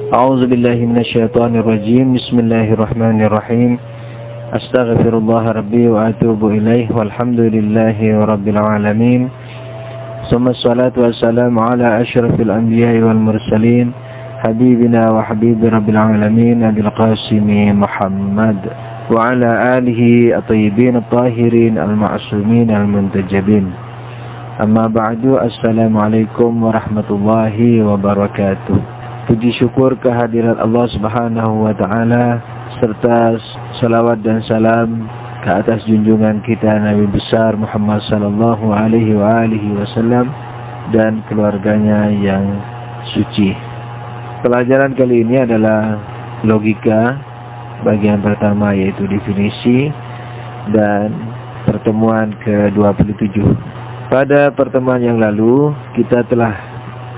أعوذ بالله من الشيطان الرجيم. بسم الله الرحمن الرحيم. أستغفر الله ربي وأتوب إليه والحمد لله رب العالمين. ثم الصلاة والسلام على أشرف الأنبياء والمرسلين حبيبنا وحبيب رب العالمين أبي القاسم محمد وعلى آله الطيبين الطاهرين المعصومين المنتجبين. أما بعد. Assalamualaikum warahmatullahi wabarakatuh. Puji syukur kehadirat Allah Subhanahu wa Ta'ala, serta salawat dan salam ke atas junjungan kita Nabi besar Muhammad sallallahu alaihi wasallam dan keluarganya yang suci. Pelajaran kali ini adalah logika bagian pertama, yaitu definisi, dan pertemuan ke-27. Pada pertemuan yang lalu kita telah,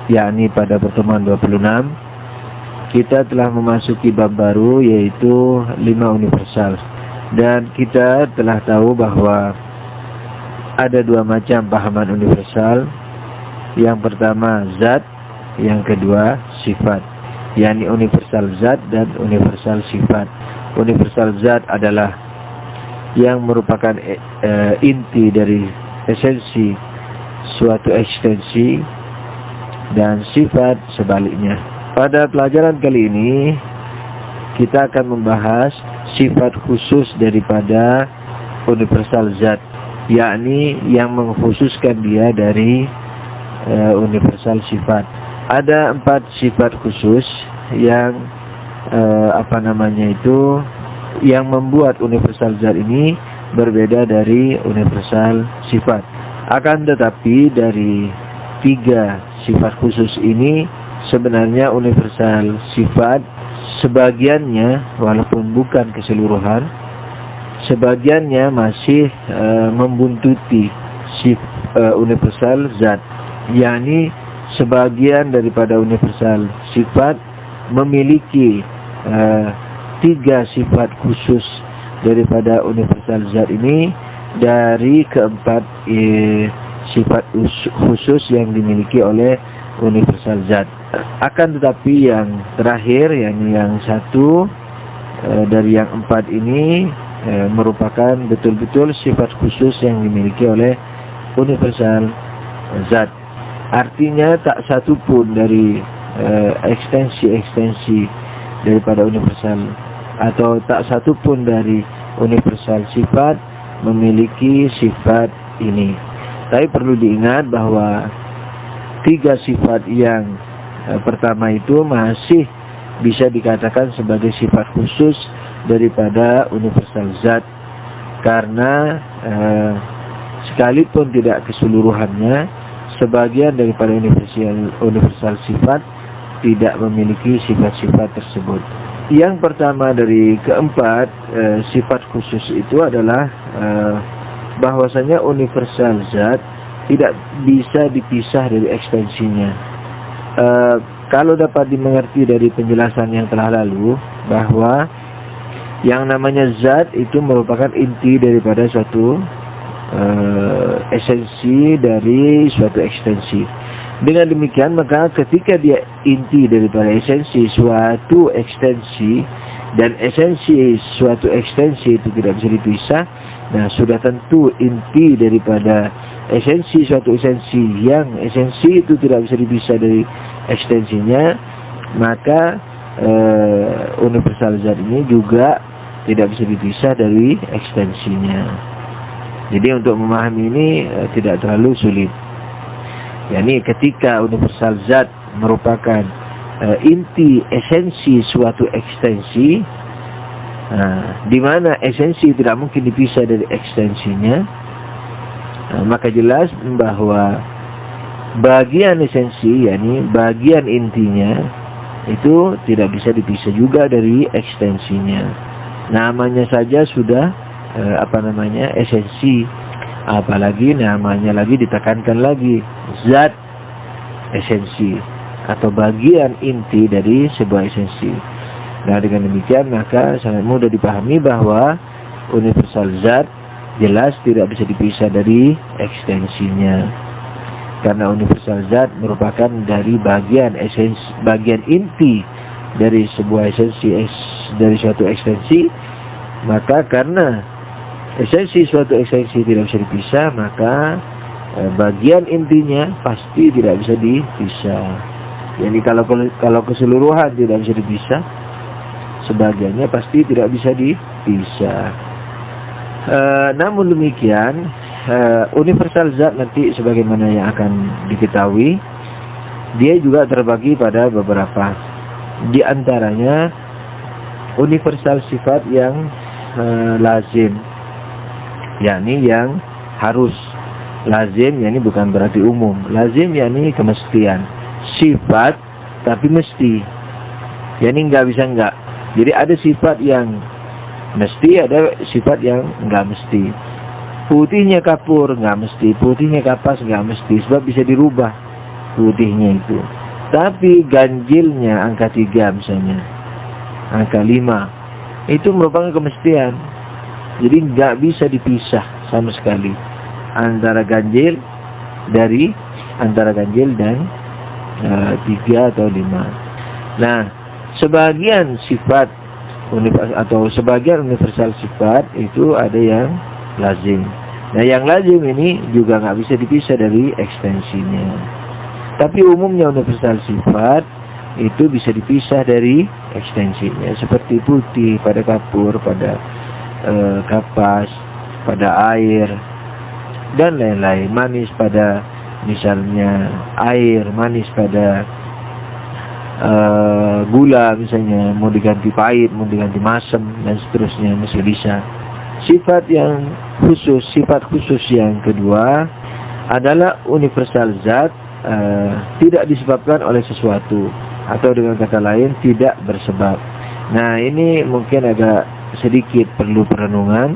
yakni pada pertemuan 26, kita telah memasuki bab baru, yaitu 5 universal. Dan kita telah tahu bahwa ada 2 macam pahaman universal. Yang pertama zat, yang kedua sifat, yakni universal zat dan universal sifat. Universal zat adalah yang merupakan inti dari esensi suatu ekstensi, dan sifat sebaliknya. Pada pelajaran kali ini kita akan membahas sifat khusus daripada universal zat, yakni yang mengkhususkan dia dari universal sifat. Ada 4 sifat khusus yang yang membuat universal zat ini berbeda dari universal sifat. Akan tetapi dari 3 sifat khusus ini sebenarnya universal sifat sebagiannya, walaupun bukan keseluruhan, sebagiannya masih membuntuti universal zat, yakni sebagian daripada universal sifat memiliki 3 sifat khusus daripada universal zat ini dari keempat sifat khusus yang dimiliki oleh universal zat. Akan tetapi yang terakhir, yang satu dari yang 4 ini merupakan betul-betul sifat khusus yang dimiliki oleh universal zat. Artinya tak satu pun dari ekstensi daripada universal, atau tak satu pun dari universal sifat memiliki sifat ini. Tapi perlu diingat bahwa 3 sifat yang pertama itu masih bisa dikatakan sebagai sifat khusus daripada universal zat, karena sekalipun tidak keseluruhannya, sebagian daripada universal sifat tidak memiliki sifat-sifat tersebut. Yang pertama dari keempat sifat khusus itu adalah bahwasanya universal zat tidak bisa dipisah dari ekstensinya. Kalau dapat dimengerti dari penjelasan yang telah lalu, bahwa yang namanya zat itu merupakan inti daripada suatu esensi dari suatu ekstensi. Dengan demikian, maka ketika dia inti daripada esensi suatu ekstensi, dan esensi suatu ekstensi itu tidak bisa dipisah, nah sudah tentu inti daripada esensi suatu esensi yang esensi itu tidak bisa dipisah dari ekstensinya, maka universal zat ini juga tidak bisa dipisah dari ekstensinya. Jadi untuk memahami ini tidak terlalu sulit. Yani ketika universal zat merupakan inti esensi suatu ekstensi, di mana esensi tidak mungkin dipisah dari ekstensinya, maka jelas bahwa bagian esensi, yakni bagian intinya, itu tidak bisa dipisah juga dari ekstensinya. Namanya saja sudah esensi, apalagi namanya lagi ditekankan lagi zat, esensi atau bagian inti dari sebuah esensi. Nah, dengan demikian maka sangat mudah dipahami bahwa universal zat jelas tidak bisa dipisah dari ekstensinya, karena universal zat merupakan dari bagian esensi, bagian inti dari sebuah esensi dari suatu ekstensi, maka karena esensi suatu ekstensi tidak bisa dipisah, maka bagian intinya pasti tidak bisa dipisah. Jadi kalau keseluruhan tidak bisa dipisah, sebagiannya pasti tidak bisa dipisah. Namun demikian, universal zat nanti sebagaimana yang akan diketahui, dia juga terbagi pada beberapa. Di antaranya universal sifat yang lazim, yakni yang harus. Lazim yakni bukan berarti umum. Lazim yakni kemestian. Sifat tapi mesti, yakni nggak bisa nggak. Jadi ada sifat yang mesti, ada sifat yang nggak mesti. Putihnya kapur nggak mesti, putihnya kapas nggak mesti, sebab bisa dirubah putihnya itu. Tapi ganjilnya angka 3 misalnya, angka 5, itu merupakan kemestian. Jadi nggak bisa dipisah sama sekali antara ganjil dan 3 atau 5. Nah, sebagian sifat atau sebagian universal sifat itu ada yang lazim. Nah, yang lazim ini juga nggak bisa dipisah dari ekstensinya. Tapi umumnya universal sifat itu bisa dipisah dari ekstensinya, seperti putih pada kapur, pada kapas, pada air, dan lain-lain. Manis pada misalnya air, manis pada gula misalnya, mau diganti pahit, mau diganti masam, dan seterusnya masih bisa. Sifat khusus yang kedua adalah universal zat, tidak disebabkan oleh sesuatu, atau dengan kata lain tidak bersebab. Nah, ini mungkin agak sedikit perlu perenungan.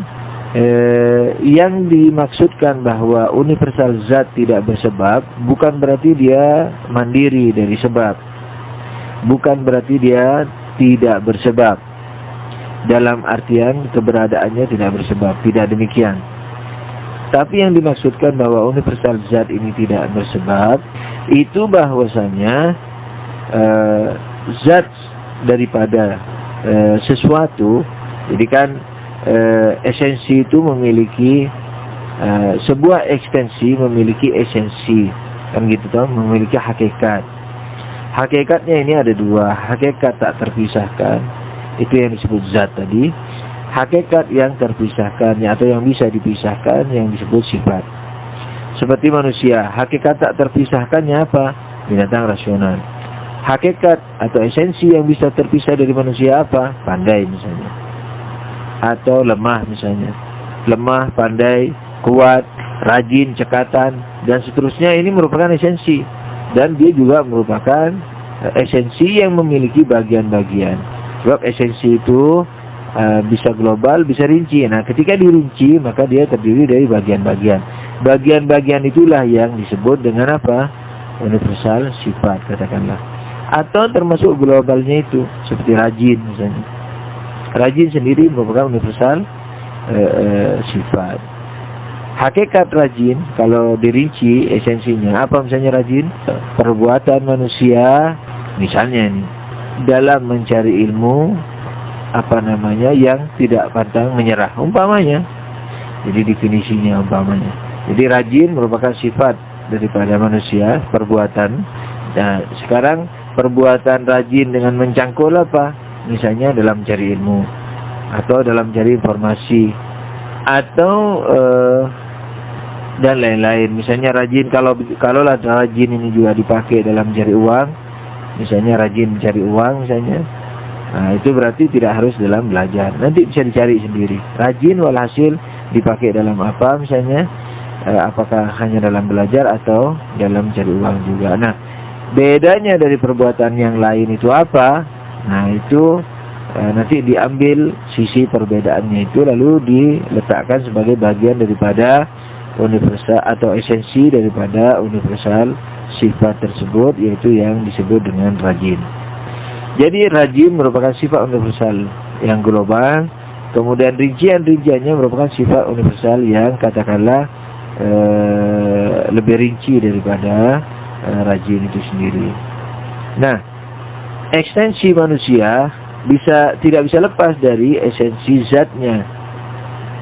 Yang dimaksudkan bahwa universal zat tidak bersebab bukan berarti dia mandiri dari sebab, bukan berarti dia tidak bersebab dalam artian keberadaannya tidak bersebab, tidak demikian. Tapi yang dimaksudkan bahwa universal zat ini tidak bersebab itu bahwasanya zat daripada sesuatu. Jadi kan esensi itu memiliki sebuah ekstensi memiliki esensi, kan gitu toh, memiliki hakikat. Hakikatnya ini ada dua, hakikat tak terpisahkan, itu yang disebut zat tadi. Hakikat yang terpisahkannya atau yang bisa dipisahkan yang disebut sifat. Seperti manusia, hakikat tak terpisahkannya apa? Binatang rasional. Hakikat atau esensi yang bisa terpisah dari manusia apa? Pandai misalnya, atau lemah misalnya. Lemah, pandai, kuat, rajin, cekatan, dan seterusnya. Ini merupakan esensi, dan dia juga merupakan esensi yang memiliki bagian-bagian. Sebab esensi itu bisa global, bisa rinci. Nah, ketika dirinci maka dia terdiri dari bagian-bagian. Bagian-bagian itulah yang disebut dengan apa? Universal sifat, katakanlah. Atau termasuk globalnya itu, seperti rajin misalnya. Rajin sendiri merupakan universal sifat. Hakikat rajin kalau dirinci esensinya apa? Misalnya rajin perbuatan manusia misalnya ini dalam mencari ilmu yang tidak pantang menyerah umpamanya. Jadi definisinya umpamanya. Jadi rajin merupakan sifat daripada manusia, perbuatan. Nah, sekarang perbuatan rajin dengan mencangkul apa? Misalnya dalam mencari ilmu atau dalam mencari informasi atau dan lain-lain. Misalnya rajin kalau rajin ini juga dipakai dalam mencari uang, misalnya rajin mencari uang misalnya. Nah, itu berarti tidak harus dalam belajar. Nanti bisa dicari sendiri. Rajin walhasil dipakai dalam apa misalnya, apakah hanya dalam belajar atau dalam mencari uang juga. Nah, bedanya dari perbuatan yang lain itu apa? Nah, itu nanti diambil sisi perbedaannya itu lalu diletakkan sebagai bagian daripada universal atau esensi daripada universal sifat tersebut, yaitu yang disebut dengan rajin. Jadi rajin merupakan sifat universal yang global, kemudian rinciannya merupakan sifat universal yang katakanlah lebih rinci daripada rajin itu sendiri. Nah, ekstensi manusia tidak bisa lepas dari esensi zatnya,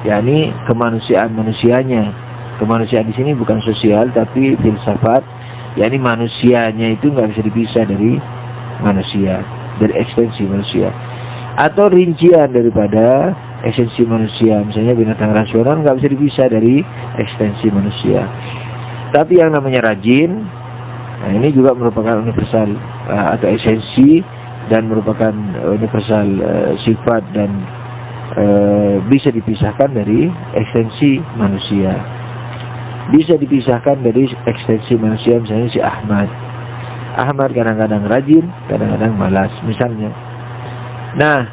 yakni kemanusiaan manusianya. Kemanusiaan di sini bukan sosial tapi filsafat, yakni manusianya itu nggak bisa dipisah dari manusia, dari ekstensi manusia. Atau rincian daripada esensi manusia, misalnya binatang rasional nggak bisa dipisah dari ekstensi manusia. Tapi yang namanya rajin, nah ini juga merupakan universal atau esensi, dan merupakan universal sifat, dan bisa dipisahkan dari ekstensi manusia. Bisa dipisahkan dari ekstensi manusia, misalnya si Ahmad. Ahmad kadang-kadang rajin, kadang-kadang malas, misalnya. Nah,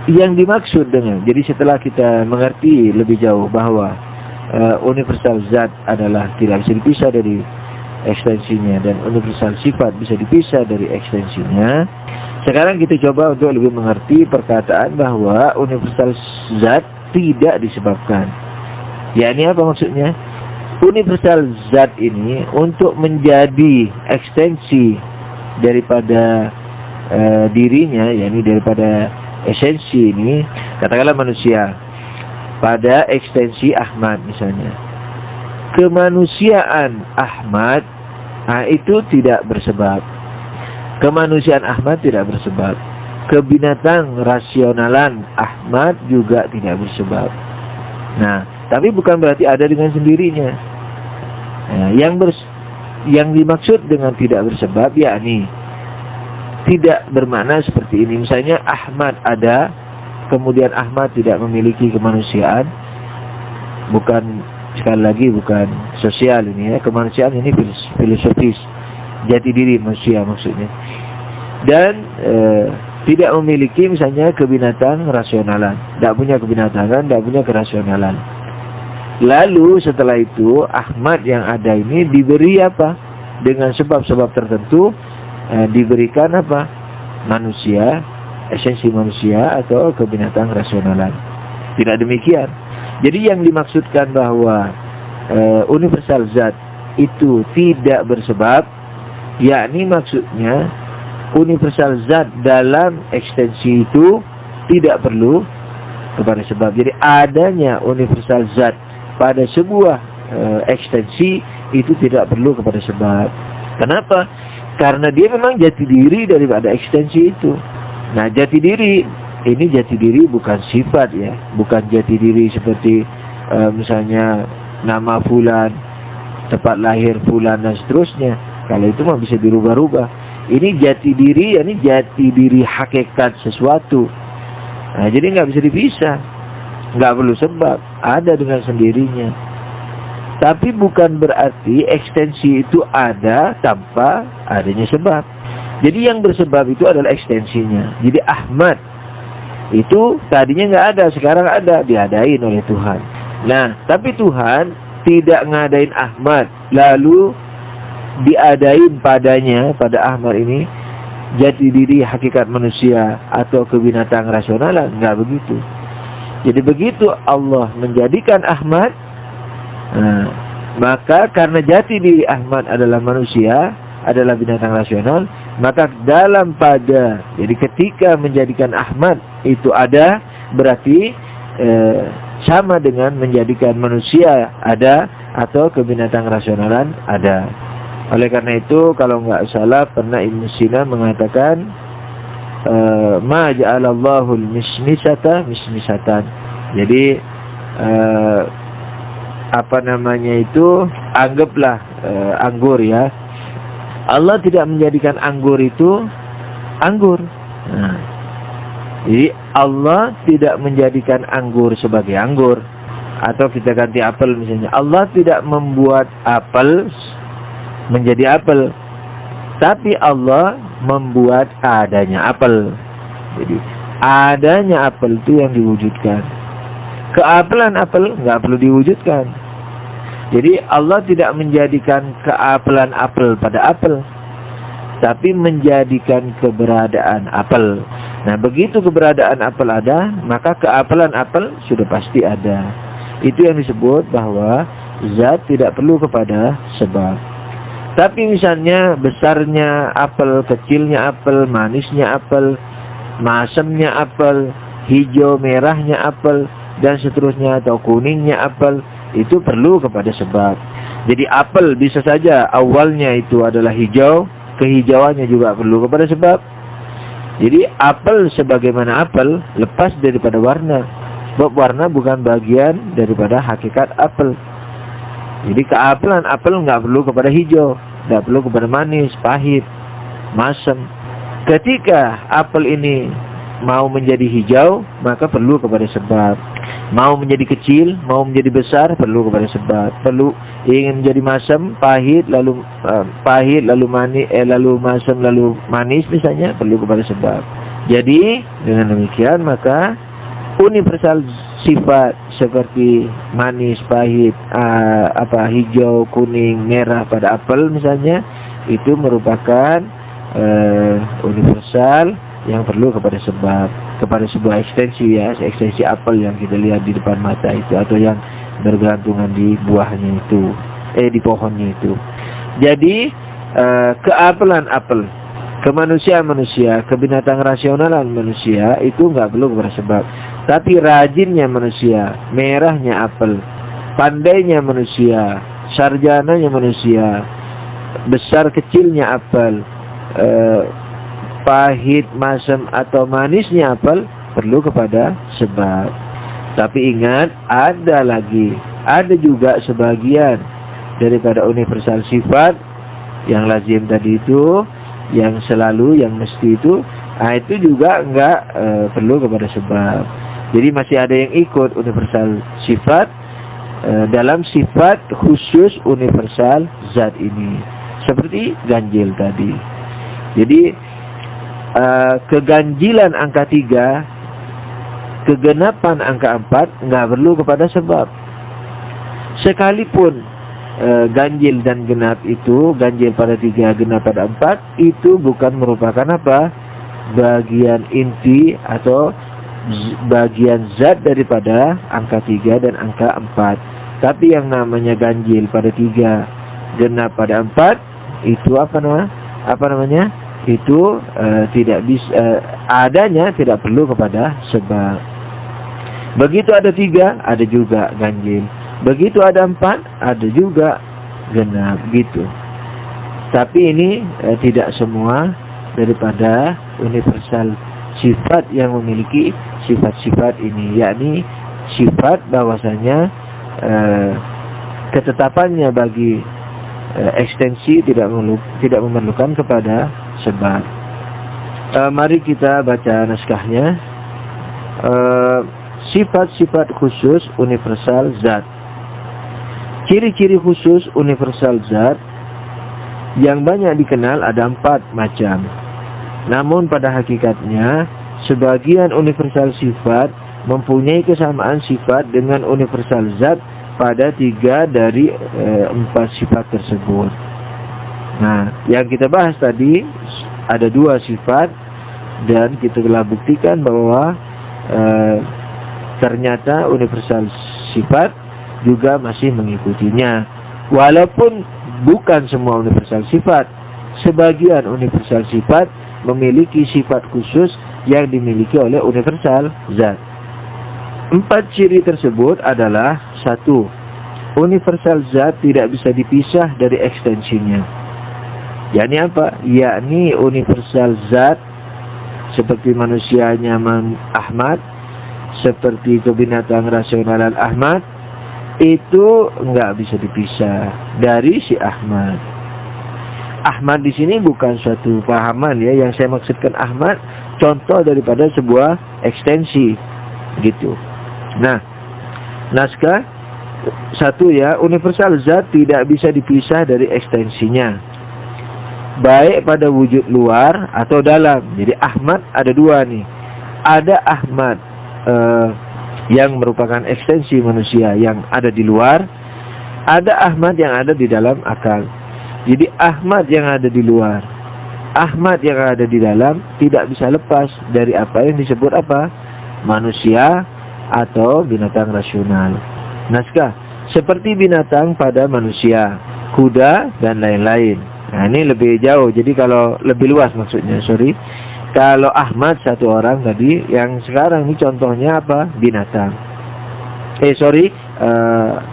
yang dimaksud dengan, jadi setelah kita mengerti lebih jauh bahwa universal zat adalah tidak bisa dipisah dari ekstensinya, dan universal sifat bisa dipisah dari ekstensinya, sekarang kita coba untuk lebih mengerti perkataan bahwa universal zat tidak disebabkan. Ya, ini apa maksudnya? Universal zat ini untuk menjadi ekstensi daripada dirinya, yakni daripada esensi ini, katakanlah manusia pada ekstensi Ahmad misalnya. Kemanusiaan Ahmad itu tidak bersebab. Kemanusiaan Ahmad tidak bersebab. Kebinatang rasionalan Ahmad juga tidak bersebab. Nah, tapi bukan berarti ada dengan sendirinya. Nah, yang dimaksud dengan tidak bersebab, yakni tidak bermakna seperti ini. Misalnya Ahmad ada, kemudian Ahmad tidak memiliki kemanusiaan. Bukan, sekali lagi, bukan sosial ini ya. Kemanusiaan ini filosofis, jati diri manusia maksudnya. Dan tidak memiliki misalnya kebinatang rasionalan, tidak punya kebinatangan, tidak punya kerasionalan. Lalu setelah itu Ahmad yang ada ini diberi apa? Dengan sebab-sebab tertentu diberikan apa? Manusia, esensi manusia atau kebinatang rasionalan. Tidak demikian. Jadi yang dimaksudkan bahwa universal zat itu tidak bersebab, yakni maksudnya universal zat dalam ekstensi itu tidak perlu kepada sebab. Jadi adanya universal zat pada sebuah ekstensi itu tidak perlu kepada sebab. Kenapa? Karena dia memang jati diri daripada ekstensi itu. Nah, jati diri ini jati diri bukan sifat ya, bukan jati diri seperti misalnya nama fulan, tempat lahir fulan dan seterusnya. Kalau itu mah bisa dirubah-rubah. Ini jati diri, ini jati diri hakikat sesuatu. Nah, jadi nggak bisa dipisah, nggak perlu sebab, ada dengan sendirinya. Tapi bukan berarti ekstensi itu ada tanpa adanya sebab. Jadi yang bersebab itu adalah ekstensinya. Jadi Ahmad itu tadinya nggak ada, sekarang ada, diadain oleh Tuhan. Nah, tapi Tuhan tidak ngadain Ahmad, lalu diadain padanya, pada Ahmad ini, jati diri hakikat manusia atau kebinatang rasionalan. Nggak begitu. Jadi begitu Allah menjadikan Ahmad, maka karena jati diri Ahmad adalah manusia, adalah binatang rasional, maka jadi ketika menjadikan Ahmad itu ada, berarti sama dengan menjadikan manusia ada atau kebinatang rasionalan ada. Oleh karena itu, kalau nggak salah pernah Ibnu Sina mengatakan, ma ja'alallahu al-mismisata mismisatan. Jadi anggaplah anggur ya. Allah tidak menjadikan anggur itu anggur. Nah, jadi Allah tidak menjadikan anggur sebagai anggur. Atau kita ganti apel misalnya. Allah tidak membuat apel menjadi apel, tapi Allah membuat adanya apel. Jadi adanya apel itu yang diwujudkan. Keapelan apel nggak perlu diwujudkan. Jadi Allah tidak menjadikan keapelan apel pada apel, tapi menjadikan keberadaan apel. Nah, begitu keberadaan apel ada, maka keapelan apel sudah pasti ada. Itu yang disebut bahwa zat tidak perlu kepada sebab. Tapi misalnya besarnya apel, kecilnya apel, manisnya apel, masemnya apel, hijau merahnya apel, dan seterusnya, atau kuningnya apel, itu perlu kepada sebab. Jadi apel bisa saja awalnya itu adalah hijau, kehijauannya juga perlu kepada sebab. Jadi apel sebagaimana apel lepas daripada warna, sebab warna bukan bagian daripada hakikat apel. Jadi keapelan apel nggak perlu kepada hijau, nggak perlu kepada manis, pahit, masam. Ketika apel ini mau menjadi hijau, maka perlu kepada sebab. Mau menjadi kecil, mau menjadi besar, perlu kepada sebab. Perlu ingin menjadi masam, pahit, lalu manis, lalu masam, lalu manis misalnya, perlu kepada sebab. Jadi dengan demikian maka universal sifat seperti manis, pahit, hijau, kuning, merah pada apel misalnya, itu merupakan universal yang perlu kepada sebab, kepada sebuah ekstensi, ya, ekstensi apel yang kita lihat di depan mata itu, atau yang bergelantungan di buahnya itu, di pohonnya itu. Jadi keapelan apel, ke manusia, ke binatang rasionalan manusia itu nggak perlu kepada sebab. Tapi rajinnya manusia, merahnya apel, pandainya manusia, sarjananya manusia, besar kecilnya apel, pahit, masam atau manisnya apel, perlu kepada sebab. Tapi ingat, ada juga sebagian daripada universal sifat yang lazim tadi itu, yang selalu, yang mesti itu juga enggak perlu kepada sebab. Jadi masih ada yang ikut universal sifat dalam sifat khusus universal zat ini, seperti ganjil tadi. Jadi keganjilan angka 3, kegenapan angka 4 nggak perlu kepada sebab. Sekalipun ganjil dan genap itu, ganjil pada 3, genap pada 4, itu bukan merupakan apa? Bagian inti atau bagian zat daripada angka 3 dan angka 4. Tapi yang namanya ganjil pada 3, genap pada 4, itu apa namanya? Itu tidak bisa adanya, tidak perlu kepada sebab. Begitu ada 3, ada juga ganjil. Begitu ada 4, ada juga genap, gitu. Tapi ini tidak semua daripada universal sifat yang memiliki sifat-sifat ini, yakni sifat bahwasanya ketetapannya bagi ekstensi tidak memerlukan kepada sebab. Mari kita baca naskahnya. Sifat-sifat khusus universal zat. Ciri-ciri khusus universal zat yang banyak dikenal ada 4 macam. Namun pada hakikatnya sebagian universal sifat mempunyai kesamaan sifat dengan universal zat pada 3 dari 4 sifat tersebut. Nah, yang kita bahas tadi ada 2 sifat, dan kita telah buktikan bahwa ternyata universal sifat juga masih mengikutinya. Walaupun bukan semua universal sifat, sebagian universal sifat memiliki sifat khusus yang dimiliki oleh universal zat. 4 ciri tersebut adalah: 1. Universal zat tidak bisa dipisah dari ekstensinya. Yakni apa? Yakni universal zat seperti manusianya Ahmad, seperti kebinatang rasionalan Ahmad, itu enggak bisa dipisah dari si Ahmad. Ahmad di sini bukan suatu pahaman, ya. Yang saya maksudkan Ahmad contoh daripada sebuah ekstensi, gitu. Nah, naskah 1, ya, universal zat tidak bisa dipisah dari ekstensinya, baik pada wujud luar atau dalam. Jadi Ahmad ada 2 nih. Ada Ahmad yang merupakan ekstensi manusia yang ada di luar, ada Ahmad yang ada di dalam akal. Jadi Ahmad yang ada di luar, Ahmad yang ada di dalam tidak bisa lepas dari apa yang disebut apa? Manusia atau binatang rasional. Naskah seperti binatang pada manusia, kuda dan lain-lain. Nah, ini lebih jauh. Jadi kalau lebih luas maksudnya, sorry. Kalau Ahmad satu orang tadi, yang sekarang ini contohnya apa? Binatang.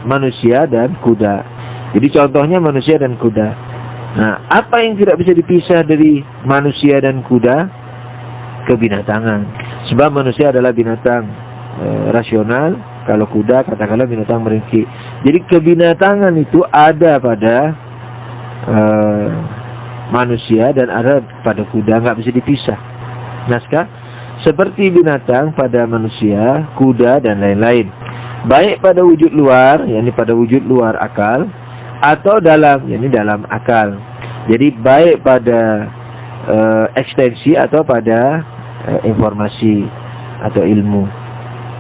Manusia dan kuda. Jadi contohnya manusia dan kuda. Nah, apa yang tidak bisa dipisah dari manusia dan kuda? Kebinatangan. Sebab manusia adalah binatang rasional, kalau kuda katakanlah binatang meringkik. Jadi kebinatangan itu ada pada manusia dan ada pada kuda, nggak bisa dipisah. Naskah seperti binatang pada manusia, kuda dan lain-lain. Baik pada wujud luar, yakni pada wujud luar akal, atau dalam, yakni dalam akal. Jadi baik pada ekstensi atau pada informasi atau ilmu.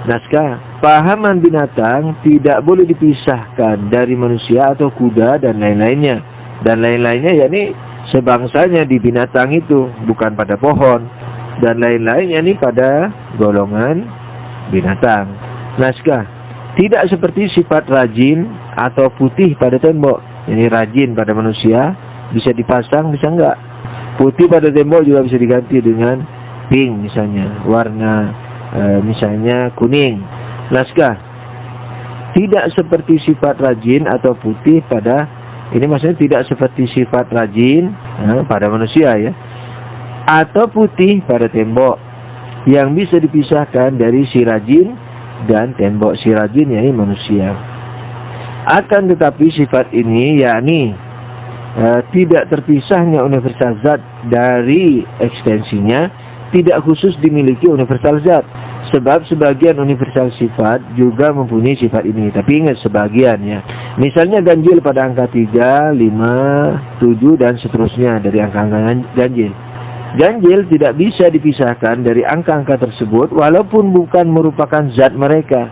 Naskah pahaman binatang tidak boleh dipisahkan dari manusia atau kuda dan lain-lainnya. Dan lain-lainnya yakni sebangsanya di binatang itu, bukan pada pohon. Dan lain-lain yakni pada golongan binatang. Naskah tidak seperti sifat rajin atau putih pada tembok. Ini rajin pada manusia bisa dipasang, bisa enggak. Putih pada tembok juga bisa diganti dengan pink misalnya, warna misalnya kuning. Naskah tidak seperti sifat rajin atau putih pada, ini maksudnya tidak seperti sifat rajin pada manusia ya, atau putih pada tembok yang bisa dipisahkan dari si rajin dan tembok. Si rajin yakni manusia. Akan tetapi sifat ini yakni tidak terpisahnya universal zat dari ekstensinya tidak khusus dimiliki universal zat. Sebab sebagian universal sifat juga mempunyai sifat ini. Tapi ingat sebagian ya. Misalnya ganjil pada angka 3, 5, 7 dan seterusnya dari angka-angka ganjil. Ganjil tidak bisa dipisahkan dari angka-angka tersebut walaupun bukan merupakan zat mereka.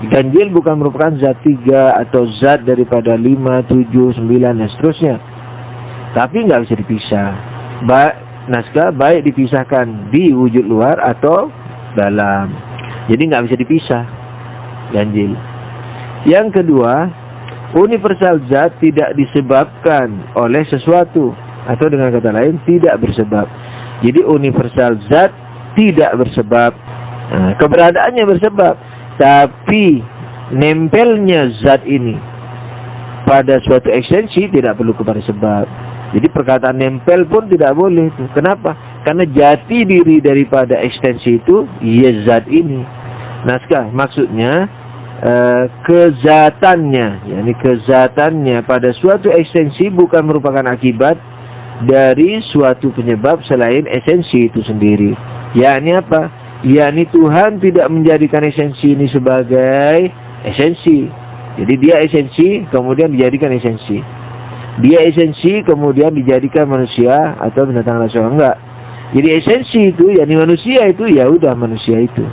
Ganjil bukan merupakan zat 3 atau zat daripada 5, 7, 9 dan seterusnya. Tapi nggak bisa dipisah. Naskah baik dipisahkan di wujud luar atau dalam. Jadi nggak bisa dipisah ganjil. Yang kedua, universal zat tidak disebabkan oleh sesuatu, atau dengan kata lain tidak bersebab. Jadi universal zat tidak bersebab. Keberadaannya bersebab, tapi nempelnya zat ini pada suatu ekstensi tidak perlu kepada sebab. Jadi perkataan nempel pun tidak boleh. Kenapa? Karena jati diri daripada ekstensi itu ya zat ini. Naskah maksudnya kezatannya, yakni kezatannya pada suatu ekstensi bukan merupakan akibat dari suatu penyebab selain esensi itu sendiri. Yakni apa? Yakni Tuhan tidak menjadikan esensi ini sebagai esensi. Jadi dia esensi kemudian dijadikan esensi. Dia esensi kemudian dijadikan manusia atau binatang rasional, enggak. Jadi esensi itu yakni manusia itu ya udah manusia itu.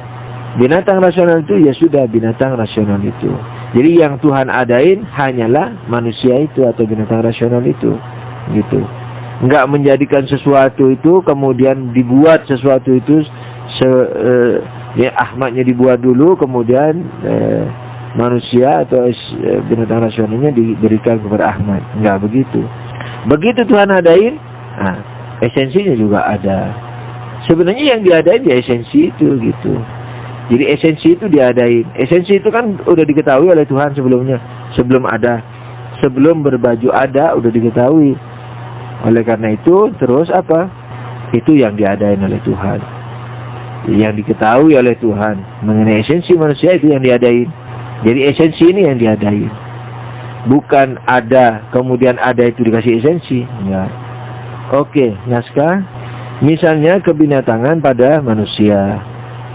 Binatang rasional itu ya sudah binatang rasional itu. Jadi yang Tuhan adain hanyalah manusia itu atau binatang rasional itu. Gitu. Enggak menjadikan sesuatu itu kemudian dibuat sesuatu itu Ahmadnya dibuat dulu kemudian manusia atau binatang rasionalnya diberikan kepada Ahmad. Enggak begitu. Begitu Tuhan adain, esensinya juga ada. Sebenarnya yang diadain ya esensi itu gitu. Jadi esensi itu diadain. Esensi itu kan udah diketahui oleh Tuhan sebelumnya. Sebelum ada, sebelum berbaju ada udah diketahui. Oleh karena itu terus apa? Itu yang diadain oleh Tuhan. Yang diketahui oleh Tuhan mengenai esensi manusia itu yang diadain. Jadi esensi ini yang diadain. Bukan ada, kemudian ada itu dikasih esensi. Enggak. Oke, naskah. Misalnya kebinatangan pada manusia.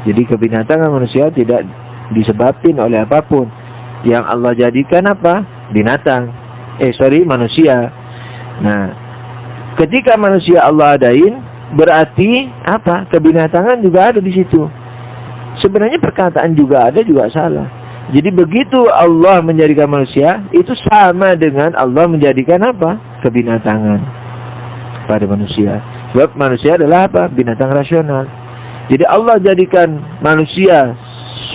Jadi kebinatangan manusia tidak disebabkan oleh apapun. Yang Allah jadikan apa? Binatang. Manusia. Nah, ketika manusia Allah adain, berarti apa? Kebinatangan juga ada di situ. Sebenarnya perkataan juga ada juga salah. Jadi begitu Allah menjadikan manusia, itu sama dengan Allah menjadikan apa? Kebinatangan pada manusia. Sebab manusia adalah apa? Binatang rasional. Jadi Allah jadikan manusia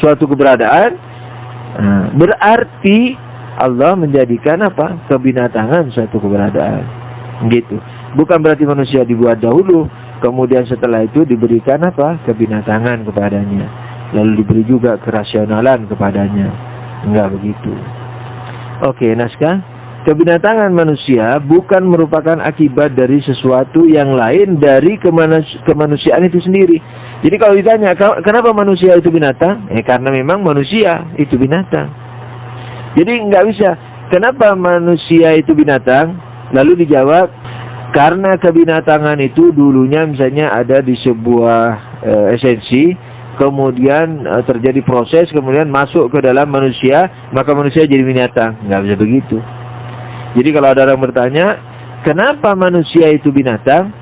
suatu keberadaan, berarti Allah menjadikan apa? Kebinatangan suatu keberadaan. Gitu. Bukan berarti manusia dibuat dahulu, kemudian setelah itu diberikan apa? Kebinatangan kepadanya. Lalu diberi juga kerasionalan kepadanya. Enggak begitu. Oke, naskah. Kebinatangan manusia bukan merupakan akibat dari sesuatu yang lain dari kemanusiaan itu sendiri. Jadi kalau ditanya, kenapa manusia itu binatang? Karena memang manusia itu binatang. Jadi nggak bisa, kenapa manusia itu binatang? Lalu dijawab, karena kebinatangan itu dulunya misalnya ada di sebuah esensi, kemudian terjadi proses, kemudian masuk ke dalam manusia, maka manusia jadi binatang. Nggak bisa begitu. Jadi kalau ada orang bertanya, kenapa manusia itu binatang?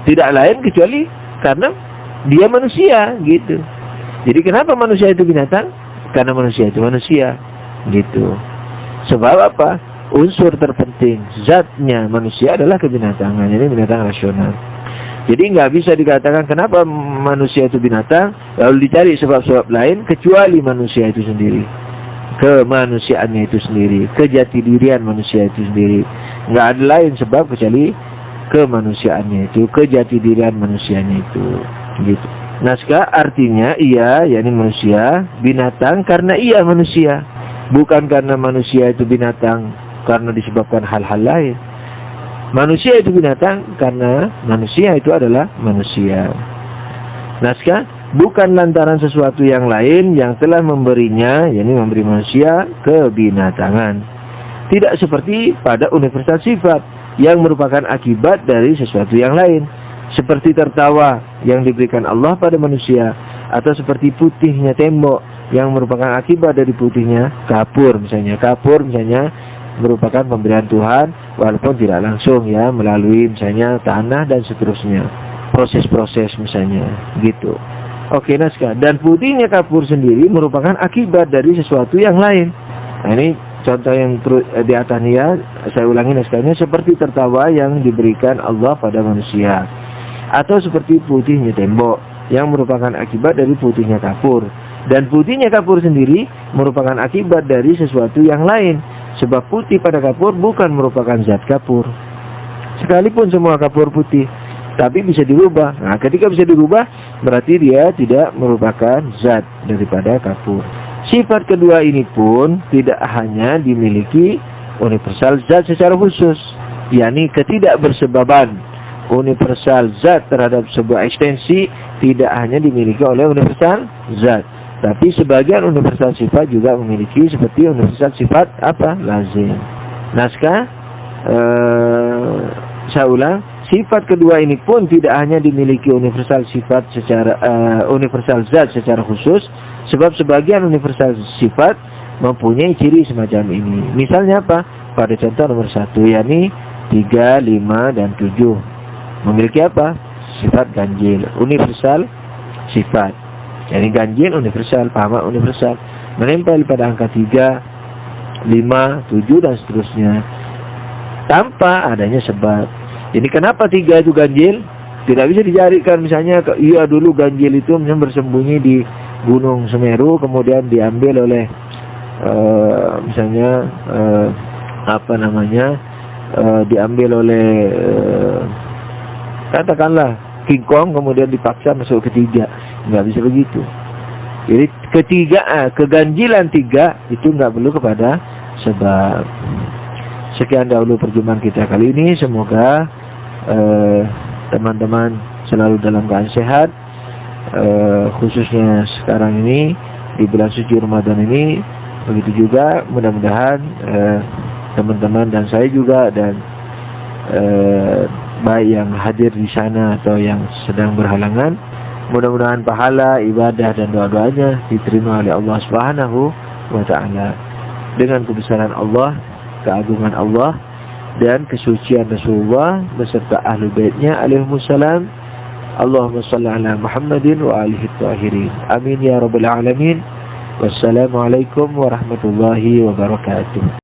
Tidak lain kecuali karena dia manusia, gitu. Jadi kenapa manusia itu binatang? Karena manusia itu manusia, gitu. Sebab apa? Unsur terpenting, zatnya manusia adalah kebinatangan. Jadi binatang rasional. Jadi nggak bisa dikatakan kenapa manusia itu binatang, lalu dicari sebab-sebab lain kecuali manusia itu sendiri. Kemanusiaannya itu sendiri, kejati dirian manusia itu sendiri. Nggak ada lain sebab kecuali kemanusiaannya itu, kejati dirian manusianya itu, gitu. Naskah artinya ia, yakni manusia, binatang karena ia manusia, bukan karena manusia itu binatang karena disebabkan hal-hal lain. Manusia itu binatang karena manusia itu adalah manusia. Naskah bukan lantaran sesuatu yang lain yang telah memberinya, yakni memberi manusia kebinatangan. Tidak seperti pada universal sifat yang merupakan akibat dari sesuatu yang lain, seperti tertawa yang diberikan Allah pada manusia, atau seperti putihnya tembok yang merupakan akibat dari putihnya kapur misalnya. Kapur misalnya merupakan pemberian Tuhan walaupun tidak langsung, ya, melalui misalnya tanah dan seterusnya, proses-proses misalnya, gitu. Oke, naskah. Dan putihnya kapur sendiri merupakan akibat dari sesuatu yang lain. Nah, ini contoh yang di atas ini, ya. Saya ulangi naskahnya. Seperti tertawa yang diberikan Allah pada manusia, atau seperti putihnya tembok yang merupakan akibat dari putihnya kapur. Dan putihnya kapur sendiri merupakan akibat dari sesuatu yang lain, sebab putih pada kapur bukan merupakan zat kapur, sekalipun semua kapur putih, tapi bisa dirubah. Nah, ketika bisa dirubah, berarti dia tidak merupakan zat daripada kapur. Sifat kedua ini pun tidak hanya dimiliki universal zat secara khusus, yakni ketidakbersebaban universal zat terhadap sebuah ekstensi tidak hanya dimiliki oleh universal zat, tapi sebagian universal sifat juga memiliki, seperti universal sifat apa? Lazim. Naskah, saya ulang. Sifat kedua ini pun tidak hanya dimiliki universal sifat secara universal zat secara khusus, sebab sebagian universal sifat mempunyai ciri semacam ini. Misalnya apa? Pada contoh nomor 1, yakni 3, 5, dan 7 memiliki apa? Sifat ganjil, universal sifat. Yakni ganjil universal, pamak universal, menempel pada angka 3, 5, 7 dan seterusnya tanpa adanya sebab. Jadi kenapa 3 itu ganjil? Tidak bisa dicarikan misalnya, iya dulu ganjil itu misalnya bersembunyi di Gunung Semeru, kemudian diambil oleh misalnya diambil oleh katakanlah King Kong, kemudian dipaksa masuk ke 3. Nggak bisa begitu. Jadi keganjilan 3 itu nggak perlu kepada sebab. Sekian dahulu perjumpaan kita kali ini. Semoga teman-teman selalu dalam keadaan sehat, khususnya sekarang ini di bulan suci Ramadan ini. Begitu juga mudah-mudahan teman-teman dan saya juga, dan baik yang hadir di sana atau yang sedang berhalangan, mudah-mudahan pahala ibadah dan doa-doanya diterima oleh Allah Subhanahu wa Ta'ala. Dengan kebesaran Allah, keagungan Allah, dan kesucian Rasulullah beserta ahli baitnya alaihimussalam. Allahumma salli ala Muhammadin wa alihi tahirin. Amin ya rabbal alamin. Wassalamualaikum warahmatullahi wabarakatuh.